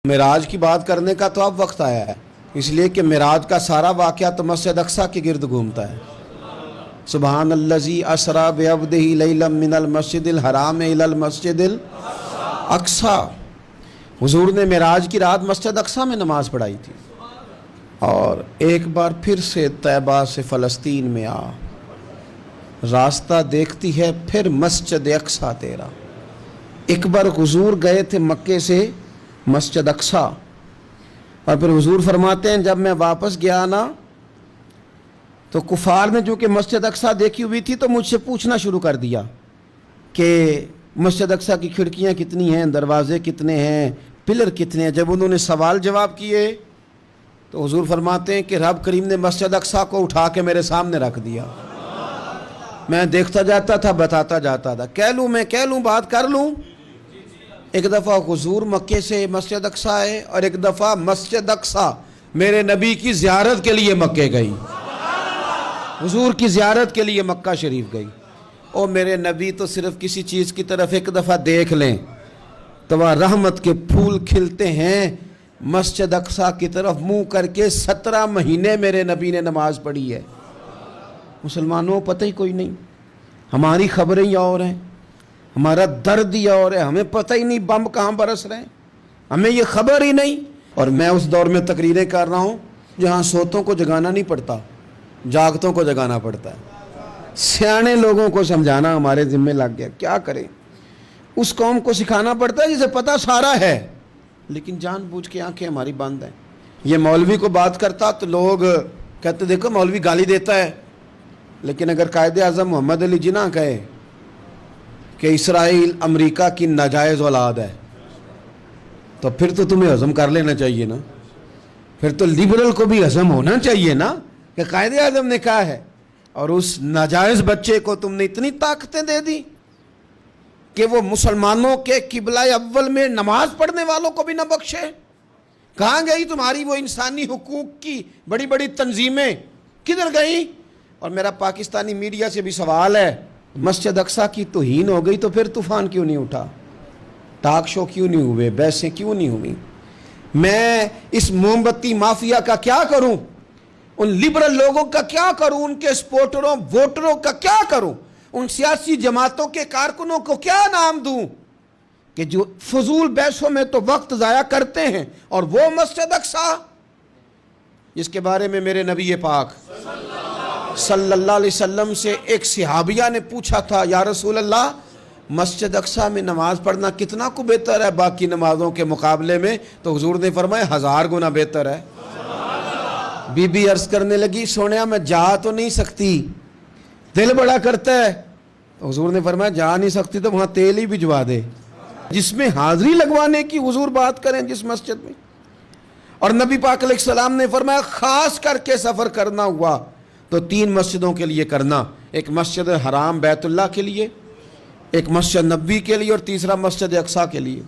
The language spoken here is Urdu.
معراج کی بات کرنے کا تو اب وقت آیا ہے، اس لیے کہ معراج کا سارا واقعہ تو مسجد اقصیٰ کے گرد گھومتا ہے۔ سبحان الذی اسریٰ بعبدہ لیلا من المسجد الحرام الی المسجد الاقصیٰ۔ حضور نے معراج کی رات مسجد اقصیٰ میں نماز پڑھائی تھی، اور ایک بار پھر سے طیبہ سے فلسطین میں آ، راستہ دیکھتی ہے پھر مسجد اقصیٰ تیرا۔ ایک بار حضور گئے تھے مکے سے مسجد اقصیٰ، اور پھر حضور فرماتے ہیں جب میں واپس گیا نا تو کفار نے جو کہ مسجد اقصیٰ دیکھی ہوئی تھی تو مجھ سے پوچھنا شروع کر دیا کہ مسجد اقصیٰ کی کھڑکیاں کتنی ہیں، دروازے کتنے ہیں، پلر کتنے ہیں۔ جب انہوں نے سوال جواب کیے تو حضور فرماتے ہیں کہ رب کریم نے مسجد اقصیٰ کو اٹھا کے میرے سامنے رکھ دیا۔ میں دیکھتا جاتا تھا، بتاتا جاتا تھا، کہہ لوں بات کر لوں۔ ایک دفعہ حضور مکے سے مسجد اقصیٰ آئے، اور ایک دفعہ مسجد اقصیٰ میرے نبی کی زیارت کے لیے مکے گئی، حضور کی زیارت کے لیے مکہ شریف گئی۔ اور میرے نبی تو صرف کسی چیز کی طرف ایک دفعہ دیکھ لیں تو وہاں رحمت کے پھول کھلتے ہیں۔ مسجد اقصیٰ کی طرف منہ کر کے 17 مہینے میرے نبی نے نماز پڑھی ہے۔ مسلمانوں پتہ ہی کوئی نہیں، ہماری خبریں ہی اور ہیں، ہمارا درد ہی اور ہے، ہمیں پتہ ہی نہیں بم کہاں برس رہے ہیں، ہمیں یہ خبر ہی نہیں۔ اور میں اس دور میں تقریریں کر رہا ہوں جہاں سوتوں کو جگانا نہیں پڑتا، جاگتوں کو جگانا پڑتا ہے۔ سیانے لوگوں کو سمجھانا ہمارے ذمہ لگ گیا، کیا کریں؟ اس قوم کو سکھانا پڑتا ہے جسے پتہ سارا ہے، لیکن جان بوجھ کے آنکھیں ہماری بند ہیں۔ یہ مولوی کو بات کرتا تو لوگ کہتے دیکھو مولوی گالی دیتا ہے، لیکن اگر قائد اعظم محمد علی جناح کہے کہ اسرائیل امریکہ کی ناجائز اولاد ہے تو پھر تو تمہیں ہضم کر لینا چاہیے نا، پھر تو لبرل کو بھی ہضم ہونا چاہیے نا کہ قائد اعظم نے کہا ہے، اور اس ناجائز بچے کو تم نے اتنی طاقتیں دے دی کہ وہ مسلمانوں کے قبلہ اول میں نماز پڑھنے والوں کو بھی نہ بخشے۔ کہاں گئی تمہاری وہ انسانی حقوق کی بڑی بڑی تنظیمیں، کدھر گئی؟ اور میرا پاکستانی میڈیا سے بھی سوال ہے، مسجد اقصیٰ کی توہین ہو گئی تو پھر طوفان کیوں نہیں اٹھا، ٹاک شو کیوں نہیں ہوئے، بحثیں کیوں نہیں ہوئی؟ میں اس موم بتی مافیا کا کیا کروں؟ ان لبرل لوگوں کا کیا کروں؟ ان کے سپورٹروں ووٹروں کا کیا کروں؟ ان سیاسی جماعتوں کے کارکنوں کو کیا نام دوں کہ جو فضول بحثوں میں تو وقت ضائع کرتے ہیں، اور وہ مسجد اقصیٰ جس کے بارے میں میرے نبی پاک صلی اللہ علیہ وسلم سے ایک صحابیہ نے پوچھا تھا، یا رسول اللہ مسجد اقصیٰ میں نماز پڑھنا کتنا کو بہتر ہے باقی نمازوں کے مقابلے میں؟ تو حضور نے فرمایا 1000 گنا بہتر ہے۔ بی بی عرض کرنے لگی سونیا میں جا تو نہیں سکتی، دل بڑا کرتا ہے۔ تو حضور نے فرمایا جا نہیں سکتی تو وہاں تیل ہی بھجوا دے، جس میں حاضری لگوانے کی حضور بات کریں جس مسجد میں۔ اور نبی پاک علیہ السلام نے فرمایا خاص کر کے سفر کرنا ہوا تو 3 مسجدوں کے لیے کرنا، ایک مسجد حرام بیت اللہ کے لیے، ایک مسجد نبوی کے لیے، اور تیسرا مسجد اقصیٰ کے لیے۔